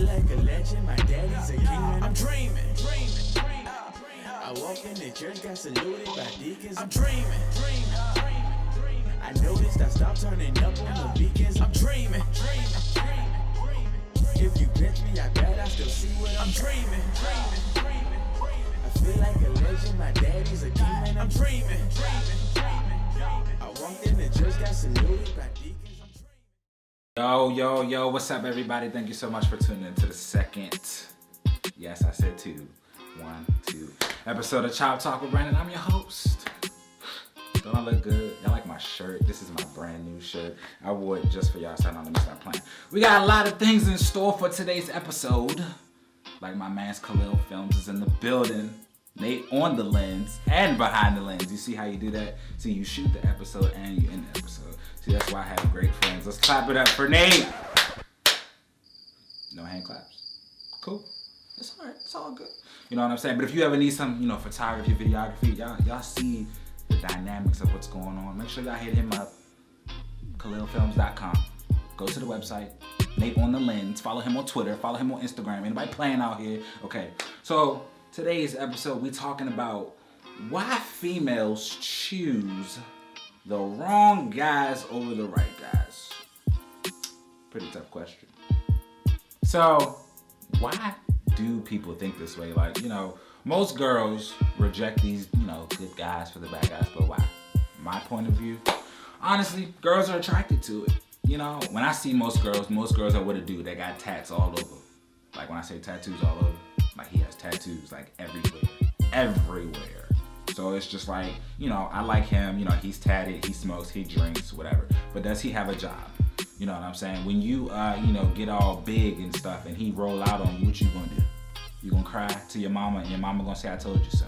like a legend, my daddy's a king and I'm dreaming. I walk in the church, got saluted by deacons. I'm dreaming. I noticed I stopped turning up on the weekends. I'm dreaming. If you pinch me, I bet I still see what I'm dreaming. I feel like a legend, my daddy's a king and I'm dreaming. I walked in the church, got saluted by deacons. I'm dreaming. Yo, what's up, everybody? Thank you so much for tuning in to the second, yes, I said two, episode of Chop Talk with Brandon. I'm your host. Don't I look good? Y'all like my shirt? This is my brand new shirt. I wore it just for y'all, so I don't let me start playing. We got a lot of things in store for today's episode. Like my man's Khalil Films is in the building. Nate on the lens and behind the lens. You see how you do that? See, you shoot the episode and you end the episode. See, that's why I have great friends. Let's clap it up for Nate. No hand claps. Cool. It's alright. It's all good. You know what I'm saying? But if you ever need some, photography, videography, y'all see the dynamics of what's going on. Make sure y'all hit him up. KhalilFilms.com. Go to the website. Nate on the lens. Follow him on Twitter. Follow him on Instagram. Anybody playing out here? Okay. So today's episode, we talking about why females choose the wrong guys over the right guys. Pretty tough question. So why do people think this way? Like, most girls reject these, good guys for the bad guys, but why? My point of view, honestly, girls are attracted to it. When I see most girls are with a dude that got tats all over. Like when I say tattoos all over, like he has tattoos like everywhere. So it's just like, I like him, he's tatted, he smokes, he drinks, whatever. But does he have a job? You know what I'm saying? When you, get all big and stuff and he roll out on you, what you gonna do? You gonna cry to your mama and your mama gonna say, I told you so.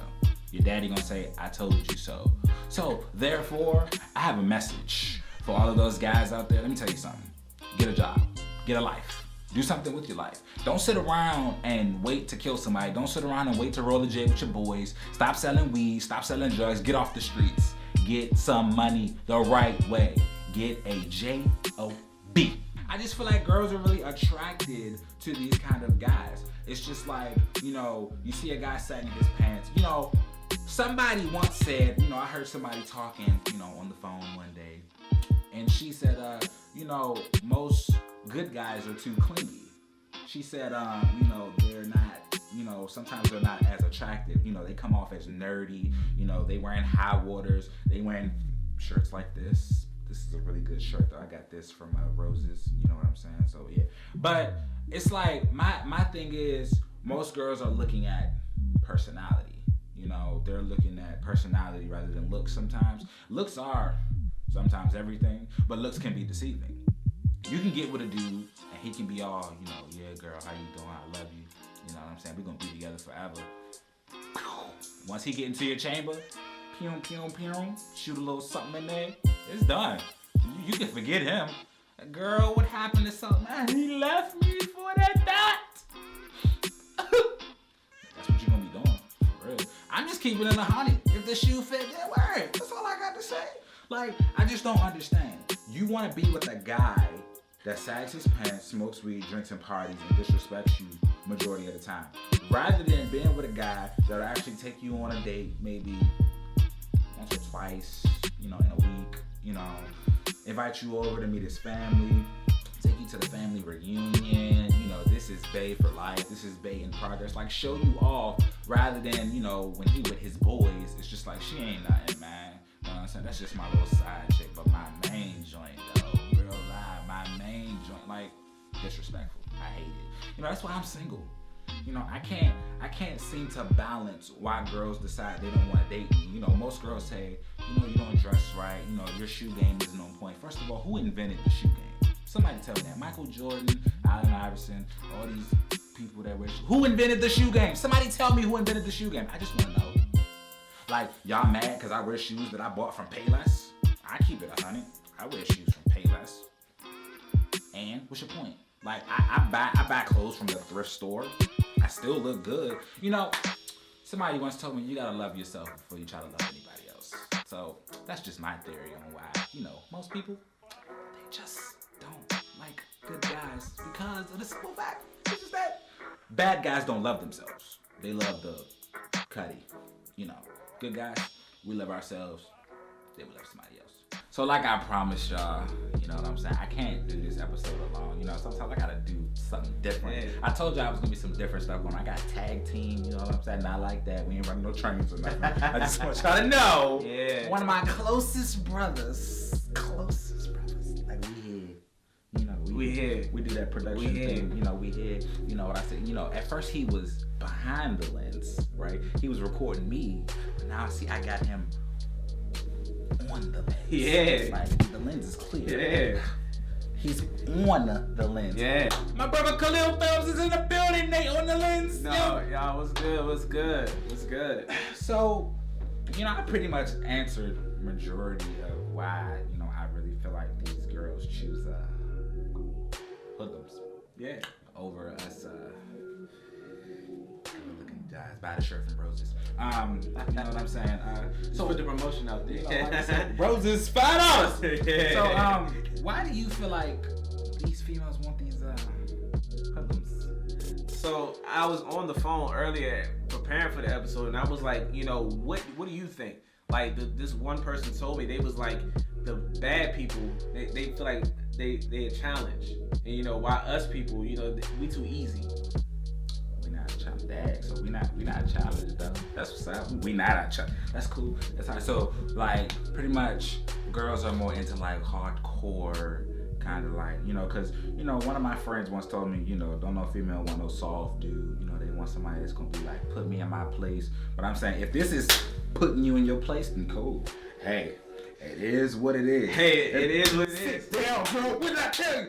Your daddy gonna say, I told you so. So, therefore, I have a message for all of those guys out there. Let me tell you something. Get a job. Get a life. Do something with your life. Don't sit around and wait to kill somebody. Don't sit around and wait to roll the J with your boys. Stop selling weed. Stop selling drugs. Get off the streets. Get some money the right way. Get a J-O-B. I just feel like girls are really attracted to these kind of guys. It's just like, you see a guy sagging his pants. Somebody once said, I heard somebody talking, on the phone one day. And she said, most good guys are too clingy. She said, they're not, sometimes they're not as attractive. They come off as nerdy. They wearing high waters. They wearing shirts like this. This is a really good shirt, though. I got this from Roses. You know what I'm saying? So, yeah. But it's like, my thing is, most girls are looking at personality. They're looking at personality rather than looks sometimes. Looks are sometimes everything, but looks can be deceiving. You can get with a dude, and he can be all, yeah, girl, how you doing? I love you. You know what I'm saying? We're going to be together forever. Once he get into your chamber, pew, shoot a little something in there, it's done. You can forget him. Girl, what happened to something? He left me for that dot. That's what you're going to be doing, for real. I'm just keeping it 100. If the shoe fit, then wear it. That's all I got to say. Like, I just don't understand. You want to be with a guy that sags his pants, smokes weed, drinks and parties, and disrespects you majority of the time. Rather than being with a guy that'll actually take you on a date maybe once or twice, in a week, invite you over to meet his family, take you to the family reunion, this is bae for life, this is bae in progress, like show you off rather than, when he with his boys, it's just like, she ain't nothing, man. You know what I'm saying? That's just my little side chick, but my main joint, though, real live, my main joint, like, disrespectful. I hate it. That's why I'm single. I can't seem to balance why girls decide they don't want to date me. Most girls say, you don't dress right, your shoe game isn't on point. First of all, who invented the shoe game? Somebody tell me that. Michael Jordan, Allen Iverson, all these people that wear shoes. Who invented the shoe game? Somebody tell me who invented the shoe game. I just want to know. Like, y'all mad because I wear shoes that I bought from Payless? I keep it 100. I wear shoes from Payless. And what's your point? Like, I buy clothes from the thrift store. I still look good. Somebody once told me you gotta love yourself before you try to love anybody else. So that's just my theory on why, most people, they just don't like good guys because of the simple fact, it's just just that bad guys don't love themselves. They love the cutty. You know, good guys, we love ourselves. They will love somebody else. So like I promised y'all, you know what I'm saying? I can't do this episode alone. You know, sometimes I gotta do something different. Yeah. I told y'all I was gonna be some different stuff going on. I got tag team, you know what I'm saying? Not like that. We ain't running no trains or nothing. I just want y'all to know. Yeah. One of my closest brothers. Like we here. You know, We here. We do that production We here. thing. You know, we here. You know what I said? You know, at first he was behind the lens, right? He was recording me. But now see I got him on the lens. Yeah. Like the lens is clear. Yeah. He's on the lens. Yeah. My brother Khalil Phelps is in the building. Nate on the lens. No, Yo. y'all, what's good? What's good? What's good? So, you know, I pretty much answered majority of why, you know, I really feel like these girls choose hoodlums. Yeah. Over us looking guys. Buy the shirt from Roses. You know what I'm saying? So put the promotion out there. You know, like I said, Roses $5. Yeah. So why do you feel like these females want these hoodlums? So I was on the phone earlier preparing for the episode, and I was like, you know, what do you think? Like this one person told me, they was like, the bad people, they feel like they a challenge, and you know, why us people, you know, we too easy. We not a challenge, so we not a challenge though. That's what's up. We not a challenge. That's cool. That's how. So like pretty much, girls are more into like hardcore. Kind of like, you know, because, you know, one of my friends once told me, you know, don't no female want no soft dude. You know, they want somebody that's going to be like, put me in my place. But I'm saying, if this is putting you in your place, then cool. Hey, it is what it is. Hey, it is what it is. Sit down, bro. What did I tell you?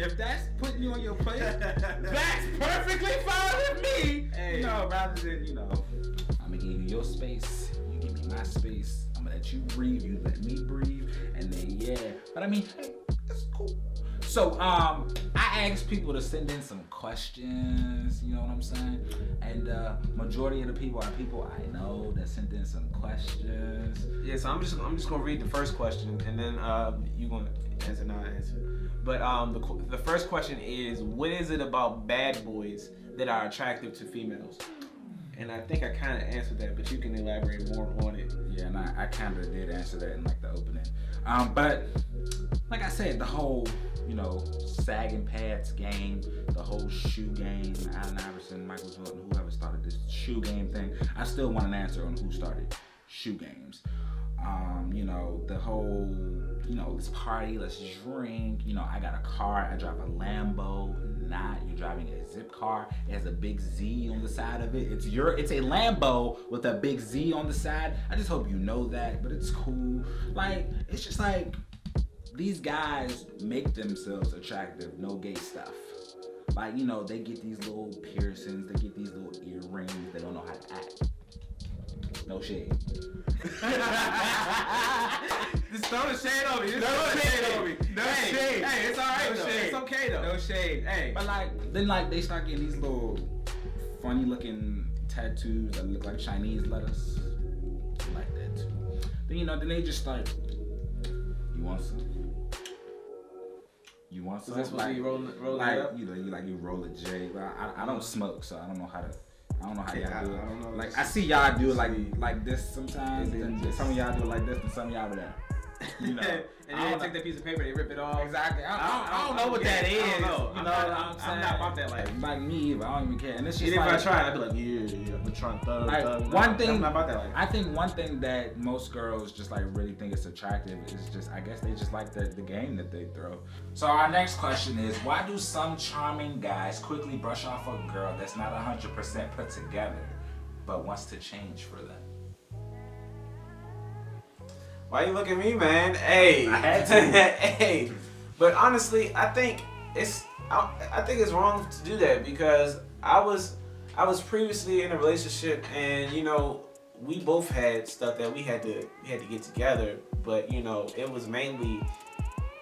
If that's putting you in your place, that's perfectly fine with me. Hey. You know, rather than, you know, I'm going to give you your space. You give me my space. I'm going to let you breathe. You let me breathe. And then, yeah. But I mean, hey, it's cool. So, I asked people to send in some questions, you know what I'm saying? And majority of the people are people I know that sent in some questions. Yeah, so I'm just gonna read the first question, and then you gonna answer, and I'll answer. But the first question is, what is it about bad boys that are attractive to females? And I think I kind of answered that, but you can elaborate more on it. Yeah, and I kind of did answer that in like the opening. But like I said, the whole, you know, sagging pads game, the whole shoe game, Allen Iverson, Michael Jordan, whoever started this shoe game thing, I still want an answer on who started shoe games. You know, the whole, you know, let's party, let's drink. You know, I got a car, I drive a Lambo. Not you driving a zip car. It has a big Z on the side of it. It's a Lambo with a big Z on the side. I just hope you know that, but it's cool. Like, it's just like these guys make themselves attractive, no gay stuff. Like, you know, they get these little piercings, they get these little earrings, they don't know how to act. No shade. Just throw the shade on me. No shade. Hey, it's alright No though. shade. It's okay though. No shade. Hey. But like, then like they start getting these little funny looking tattoos that look like Chinese letters. I like that too. Then, you know, then they just start, you want some? You want some? Is this what you roll like, it up? you know, you roll a J. But I don't smoke, so I don't know how Okay, y'all do it. I don't know. Like, I see y'all do it like this sometimes. And then And just- some of y'all do it like this, and some of y'all do that. You know. And then they take that piece of paper, they rip it off. Exactly. I don't know what that is. I don't know. You know I'm what not, I'm saying? I'm not about that life. Like me, but I don't even care. And it's just Even like, if I tried, I'd be like, yeah, I'm trying to like one thing. I'm not about that life. I think one thing that most girls just like really think is attractive is just, I guess they just like the game that they throw. So our next question is, why do some charming guys quickly brush off a girl that's not 100% put together, but wants to change for them? Why you look at me, man? Hey, I had to. hey. But honestly, I think it's wrong to do that, because I was previously in a relationship, and you know, we both had stuff that we had to get together, but you know, it was mainly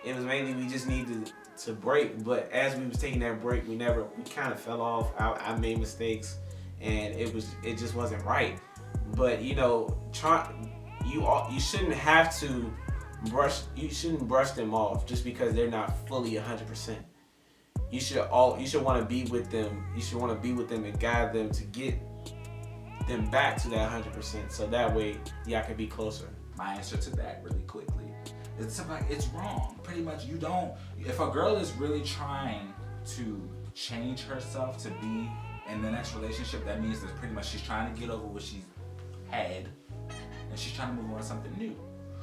we just needed to break. But as we was taking that break, we kind of fell off. I made mistakes, and it just wasn't right. But you know, you shouldn't have to brush them off just because they're not fully 100%. you should want to be with them. You should want to be with them and guide them to get them back to that 100%. So that way, y'all can be closer. My answer to that really quickly. It's wrong. Pretty much you don't, if a girl is really trying to change herself to be in the next relationship, that means that pretty much she's trying to get over what she's had and she's trying to move on to something new.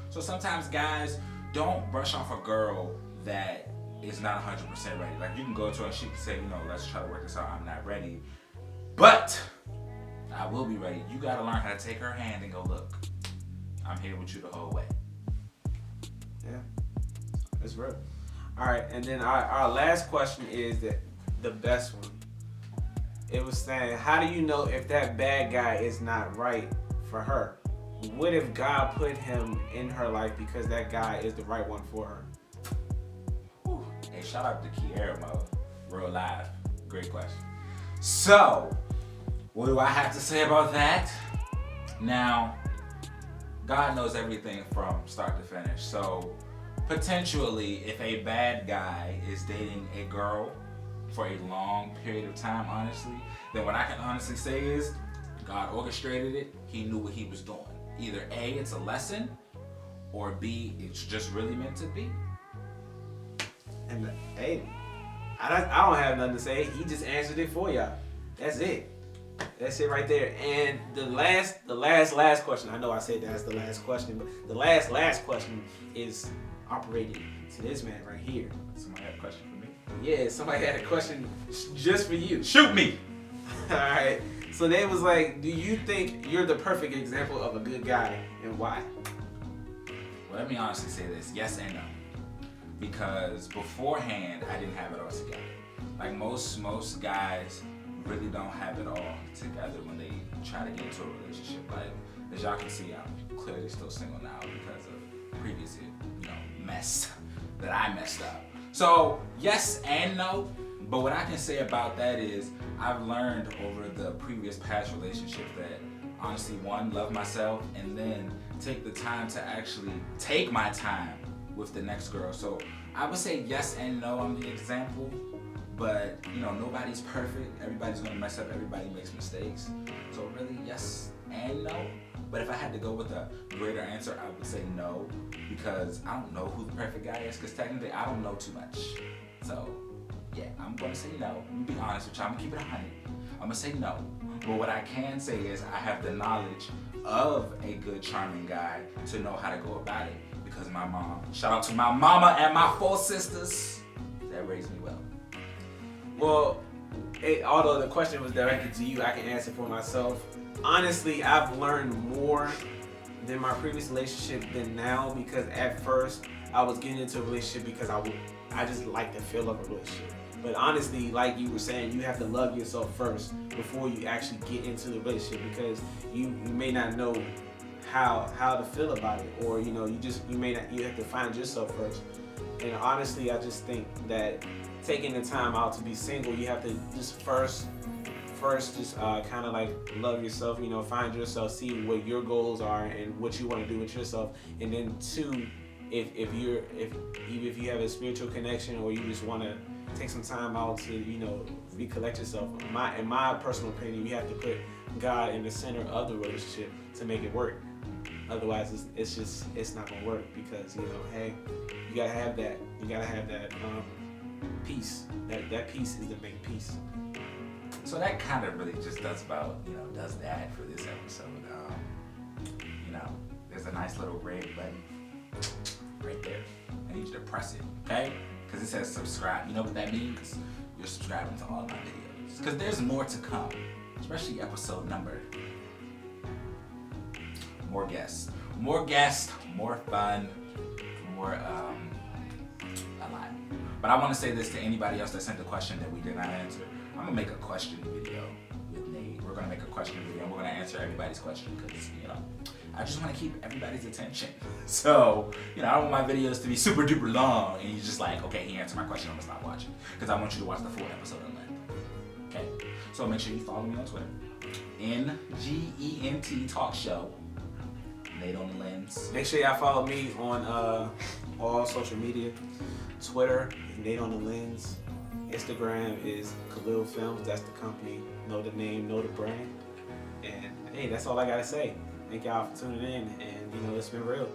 So sometimes guys don't brush off a girl that is not 100% ready. Like you can go to her and she can say, let's try to work this out. I'm not ready, but I will be ready. You gotta learn how to take her hand and go, look, I'm here with you the whole way. Yeah, that's real. All right, and then our last question is the best one. It was saying, how do you know if that bad guy is not right for her? What if God put him in her life because that guy is the right one for her? Whew. Hey, shout out to Kiera, Mo. Real live. Great question. So, what do I have to say about that? Now, God knows everything from start to finish. So, potentially, if a bad guy is dating a girl for a long period of time, honestly, then what I can honestly say is God orchestrated it. He knew what he was doing. Either A, it's a lesson, or B, it's just really meant to be. And hey, I don't have nothing to say. He just answered it for y'all. That's it. That's it right there. And the last question. I know I said that's the last question, but the last question is operated to this man right here. Somebody had a question for me? Yeah, somebody had a question just for you. Shoot me! All right. So they was like, do you think you're the perfect example of a good guy, and why? Well, let me honestly say this, yes and no. Because beforehand, I didn't have it all together. Like most guys really don't have it all together when they try to get into a relationship. Like, as y'all can see, I'm clearly still single now because of previous, mess that I messed up. So, yes and no. But what I can say about that is I've learned over the previous past relationships that honestly, one, love myself, and then take the time to actually take my time with the next girl. So I would say yes and no, I'm the example. But nobody's perfect. Everybody's gonna mess up. Everybody makes mistakes. So really, yes and no. But if I had to go with a greater answer, I would say no, because I don't know who the perfect guy is. Because technically, I don't know too much. So yeah, I'm gonna say no. I'm gonna be honest with you. I'm gonna keep it 100. I'm gonna say no. But what I can say is I have the knowledge of a good, charming guy to know how to go about it. Because my mom, shout out to my mama and my 4 sisters that raised me well. Well, although the question was directed to you, I can answer for myself. Honestly, I've learned more than my previous relationship than now, because at first I was getting into a relationship because I just like the feel of a relationship. But honestly, like you were saying, you have to love yourself first before you actually get into the relationship, because you may not know how to feel about it, or you have to find yourself first. And honestly, I just think that taking the time out to be single, you have to just first just kind of like love yourself, find yourself, see what your goals are and what you want to do with yourself. And then 2, if you have a spiritual connection, or you just want to take some time out to recollect yourself, in my personal opinion, you have to put God in the center of the relationship to make it work. Otherwise, it's not gonna work, because hey, you gotta have that peace. That peace is the main piece. So that kind of really just does that for this episode. There's a nice little red button right there. I need you to press it, okay? Because it says subscribe. You know what that means? You're subscribing to all of my videos. Because there's more to come, especially episode number. More guests, more fun, more a lot. But I want to say this to anybody else that sent a question that we did not answer. I'm gonna make a question video with Nate. We're gonna make a question video, and we're gonna answer everybody's question, because I just want to keep everybody's attention. So I don't want my videos to be super duper long, and you're just like, okay, he answered my question, I'm gonna stop watching, because I want you to watch the full episode in length. Okay, so make sure you follow me on Twitter, NGENT Talk Show. Nate on the Lens. Make sure y'all follow me on all social media. Twitter, Nate on the Lens. Instagram is Khalil Films. That's the company. Know the name, know the brand. And hey, that's all I gotta say. Thank y'all for tuning in, and you know it's been real.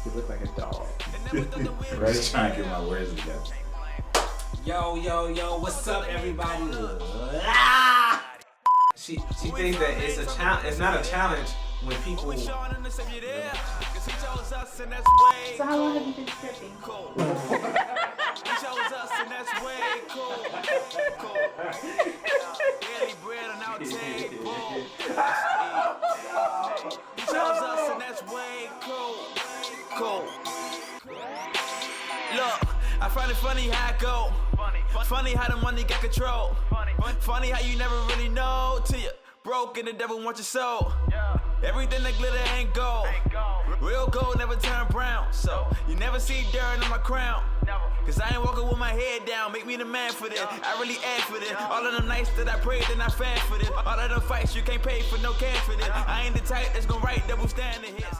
You look like a dog. Ready? Trying to get my words together. Yo, what's up, everybody? She thinks that it's a challenge. It's not a challenge when people. So how long have you been stripping? Look, I find it funny how I go. Funny how the money got control. Funny how you never really know till you broke and the devil wants your soul. Everything that glitter ain't gold. Real gold never turn brown. So you never see dirt on my crown. Cause I ain't walking with my head down. Make me the man for this. I really asked for this. All of them nights that I prayed and I fast for this. All of them fights you can't pay for no cash for this. I ain't the type that's gonna write double standard hits.